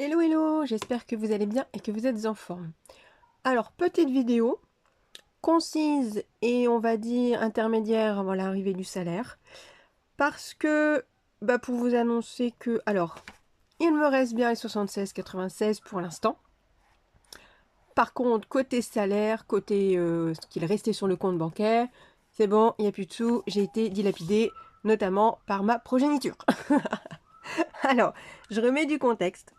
Hello hello, j'espère que vous allez bien et que vous êtes en forme. Alors, petite vidéo, concise et on va dire intermédiaire avant l'arrivée du salaire. Parce que, pour vous annoncer que, alors, il me reste bien les 76,96 pour l'instant. Par contre, côté salaire, côté ce qu'il restait sur le compte bancaire, c'est bon, il n'y a plus de sous, j'ai été dilapidée, notamment par ma progéniture. Alors, je remets du contexte.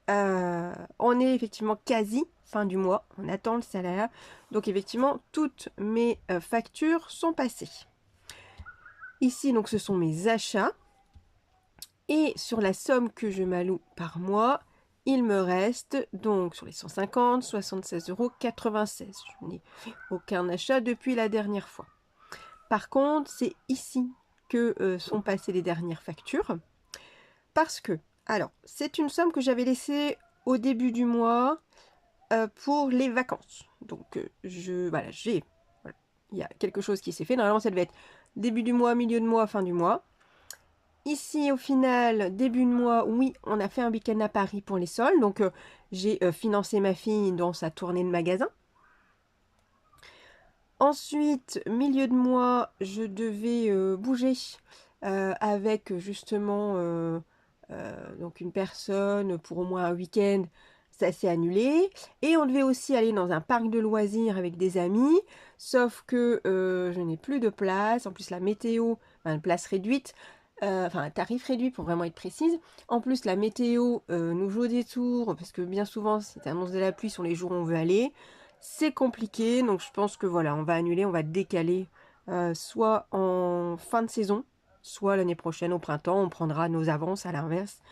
On est effectivement quasi fin du mois, on attend le salaire. Donc effectivement, toutes mes factures sont passées. Ici, donc, ce sont mes achats. Et sur la somme que je m'alloue par mois, il me reste, donc sur les 150, 76,96 €. Je n'ai fait aucun achat depuis la dernière fois. Par contre, c'est ici que sont passées les dernières factures. Parce que, alors, c'est une somme que j'avais laissée au début du mois pour les vacances. Donc, voilà, il y a quelque chose qui s'est fait. Normalement, ça devait être début du mois, milieu de mois, fin du mois. Ici, au final, début de mois, oui, on a fait un week-end à Paris pour les soldes. Donc, j'ai financé ma fille dans sa tournée de magasin. Ensuite, milieu de mois, je devais bouger avec justement donc une personne pour au moins un week-end. Ça s'est annulé. Et on devait aussi aller dans un parc de loisirs avec des amis. Sauf que je n'ai plus de place. En plus, la météo, une place réduite. Enfin, un tarif réduit pour vraiment être précise. En plus, la météo nous joue des tours. Parce que bien souvent, c'est annonce de la pluie sur les jours où on veut aller. C'est compliqué, donc je pense que voilà, on va annuler, on va décaler soit en fin de saison, soit l'année prochaine au printemps, on prendra nos avances à l'inverse,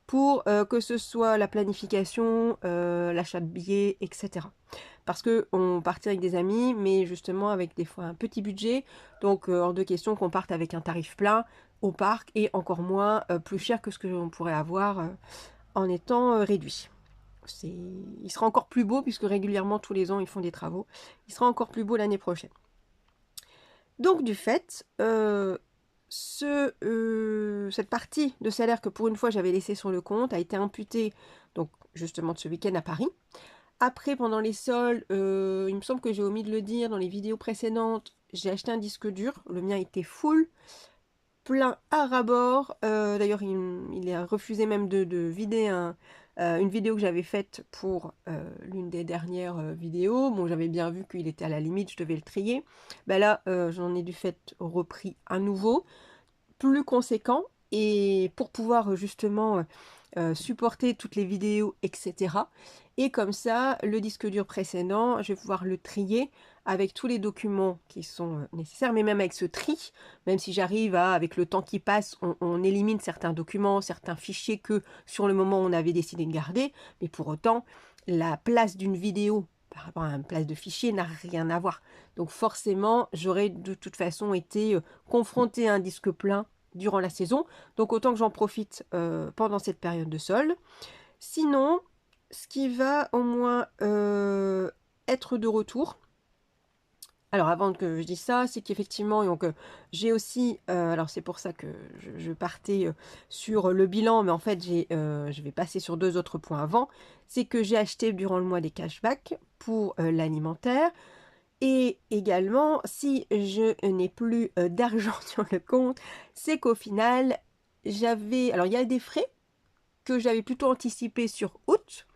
pour que ce soit la planification, l'achat de billets, etc. Parce que on partirait avec des amis, mais justement avec des fois un petit budget, donc hors de question qu'on parte avec un tarif plein au parc et encore moins plus cher que ce que l'on pourrait avoir en étant réduit. Il sera encore plus beau puisque régulièrement tous les ans ils font des travaux. Il sera encore plus beau l'année prochaine. Donc du fait, cette partie de salaire que pour une fois j'avais laissée sur le compte a été imputée donc justement de ce week-end à Paris. Après, pendant les soldes, il me semble que j'ai omis de le dire dans les vidéos précédentes, j'ai acheté un disque dur. Le mien était full, plein à ras-bord. D'ailleurs, il a refusé même de vider une vidéo que j'avais faite pour l'une des dernières vidéos. Bon, j'avais bien vu qu'il était à la limite, je devais le trier. Là, j'en ai du fait repris un nouveau, plus conséquent. Et pour pouvoir justement supporter toutes les vidéos, etc. Et comme ça, le disque dur précédent, je vais pouvoir le trier avec tous les documents qui sont nécessaires, mais même avec ce tri, même si j'arrive à, avec le temps qui passe, on élimine certains documents, certains fichiers que sur le moment on avait décidé de garder, mais pour autant, la place d'une vidéo par rapport à une place de fichier n'a rien à voir. Donc forcément, j'aurais de toute façon été confrontée à un disque plein durant la saison, donc autant que j'en profite pendant cette période de solde. Sinon, ce qui va au moins être de retour, alors avant que je dise ça, c'est qu'effectivement, donc j'ai aussi, alors c'est pour ça que je partais sur le bilan, mais en fait je vais passer sur deux autres points avant, c'est que j'ai acheté durant le mois des cashbacks pour l'alimentaire, et également, si je n'ai plus d'argent sur le compte, c'est qu'au final, alors il y a des frais que j'avais plutôt anticipés sur août,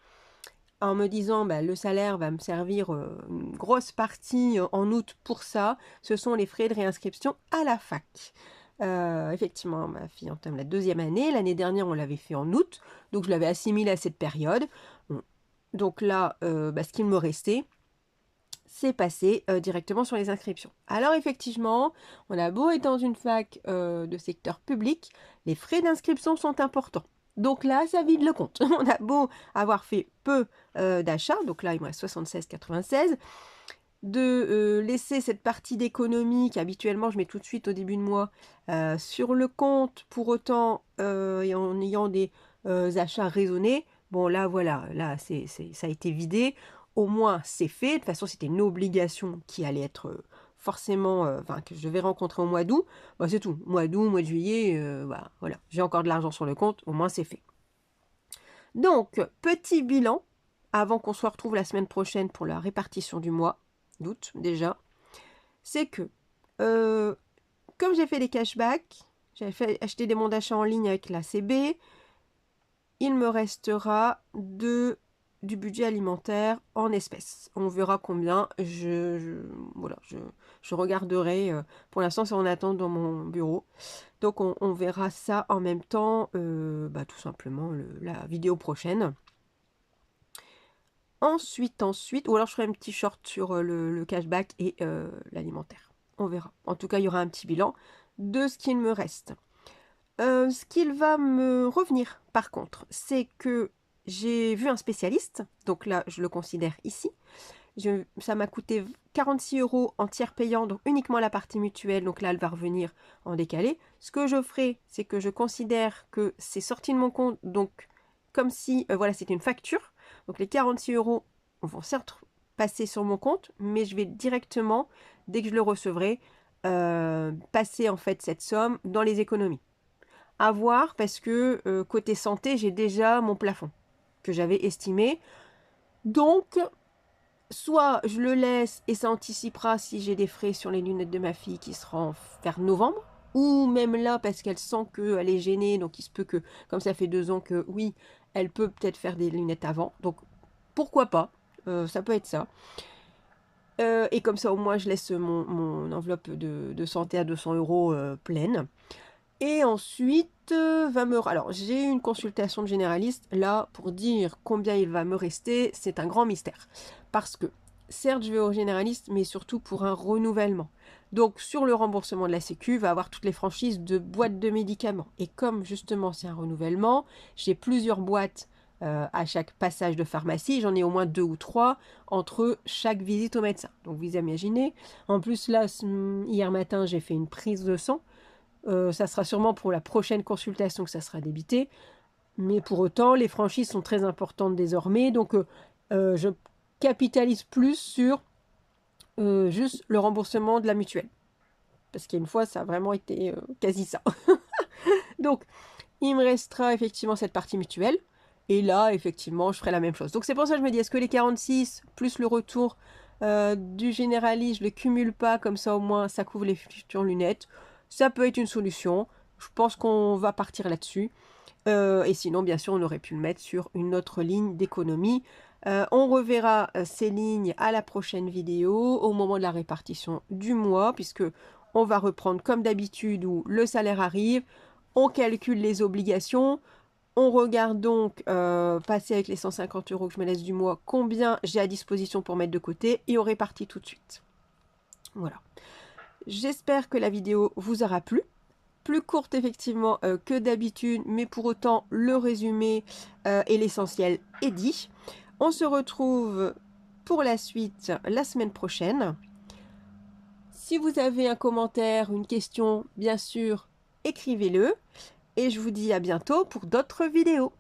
en me disant le salaire va me servir une grosse partie en août pour ça. Ce sont les frais de réinscription à la fac. Effectivement, ma fille entame la deuxième année. L'année dernière, on l'avait fait en août, donc je l'avais assimilé à cette période. Bon. Donc là, ce qu'il me restait, c'est passé directement sur les inscriptions. Alors effectivement, on a beau être dans une fac de secteur public, les frais d'inscription sont importants. Donc là, ça vide le compte. On a beau avoir fait peu d'achats, donc là il me reste 76,96, de laisser cette partie d'économie qu'habituellement je mets tout de suite au début de mois sur le compte, pour autant et en ayant des achats raisonnés. Bon là voilà, là ça a été vidé, au moins c'est fait. De toute façon c'était une obligation qui allait être forcément, enfin que je devais rencontrer au mois d'août. C'est tout, mois d'août, mois de juillet, voilà, j'ai encore de l'argent sur le compte, au moins c'est fait. Donc, petit bilan, avant qu'on se retrouve la semaine prochaine pour la répartition du mois d'août déjà, c'est que, comme j'ai fait des cashbacks, j'avais acheté des bons d'achat en ligne avec la CB, il me restera du budget alimentaire en espèces. On verra combien, voilà, je regarderai. Pour l'instant, c'est en attente dans mon bureau. Donc, on verra ça en même temps, tout simplement, la vidéo prochaine. Ensuite, ou alors je ferai un petit short sur le cashback et l'alimentaire. On verra. En tout cas, il y aura un petit bilan de ce qu'il me reste. Ce qu'il va me revenir, par contre, c'est que j'ai vu un spécialiste. Donc là, je le considère ici. Ça m'a coûté 46 € en tiers payant, donc uniquement la partie mutuelle. Donc là, elle va revenir en décalé. Ce que je ferai, c'est que je considère que c'est sorti de mon compte, donc comme si, voilà, c'était une facture. Donc les 46 € vont certes passer sur mon compte, mais je vais directement, dès que je le recevrai, passer en fait cette somme dans les économies. À voir, parce que côté santé, j'ai déjà mon plafond que j'avais estimé. Donc, soit je le laisse et ça anticipera si j'ai des frais sur les lunettes de ma fille qui seront vers novembre, ou même là parce qu'elle sent qu'elle est gênée, donc il se peut que, comme ça fait 2 ans que oui, elle peut peut-être faire des lunettes avant, donc pourquoi pas, ça peut être ça. Et comme ça au moins je laisse mon enveloppe de santé à 200 € pleine. Et ensuite, alors j'ai eu une consultation de généraliste, là, pour dire combien il va me rester, c'est un grand mystère. Parce que, certes, je vais au généraliste, mais surtout pour un renouvellement. Donc, sur le remboursement de la Sécu, va avoir toutes les franchises de boîtes de médicaments. Et comme, justement, c'est un renouvellement, j'ai plusieurs boîtes à chaque passage de pharmacie, j'en ai au moins 2 ou 3 entre chaque visite au médecin. Donc, vous imaginez, en plus, là, hier matin, j'ai fait une prise de sang. Ça sera sûrement pour la prochaine consultation que ça sera débité. Mais pour autant, les franchises sont très importantes désormais. Donc, je capitalise plus sur juste le remboursement de la mutuelle. Parce qu'il y a une fois, ça a vraiment été quasi ça. Donc, il me restera effectivement cette partie mutuelle. Et là, effectivement, je ferai la même chose. Donc, c'est pour ça que je me dis, est-ce que les 46 plus le retour du généraliste, je ne les cumule pas, comme ça au moins, ça couvre les futures lunettes. Ça peut être une solution. Je pense qu'on va partir là-dessus. Et sinon, bien sûr, on aurait pu le mettre sur une autre ligne d'économie. On reverra ces lignes à la prochaine vidéo, au moment de la répartition du mois, puisque on va reprendre comme d'habitude où le salaire arrive, on calcule les obligations, on regarde donc, passer avec les 150 € que je me laisse du mois, combien j'ai à disposition pour mettre de côté, et on répartit tout de suite. Voilà. J'espère que la vidéo vous aura plu. Plus courte effectivement que d'habitude, mais pour autant le résumé et l'essentiel est dit. On se retrouve pour la suite la semaine prochaine. Si vous avez un commentaire, une question, bien sûr, écrivez-le. Et je vous dis à bientôt pour d'autres vidéos.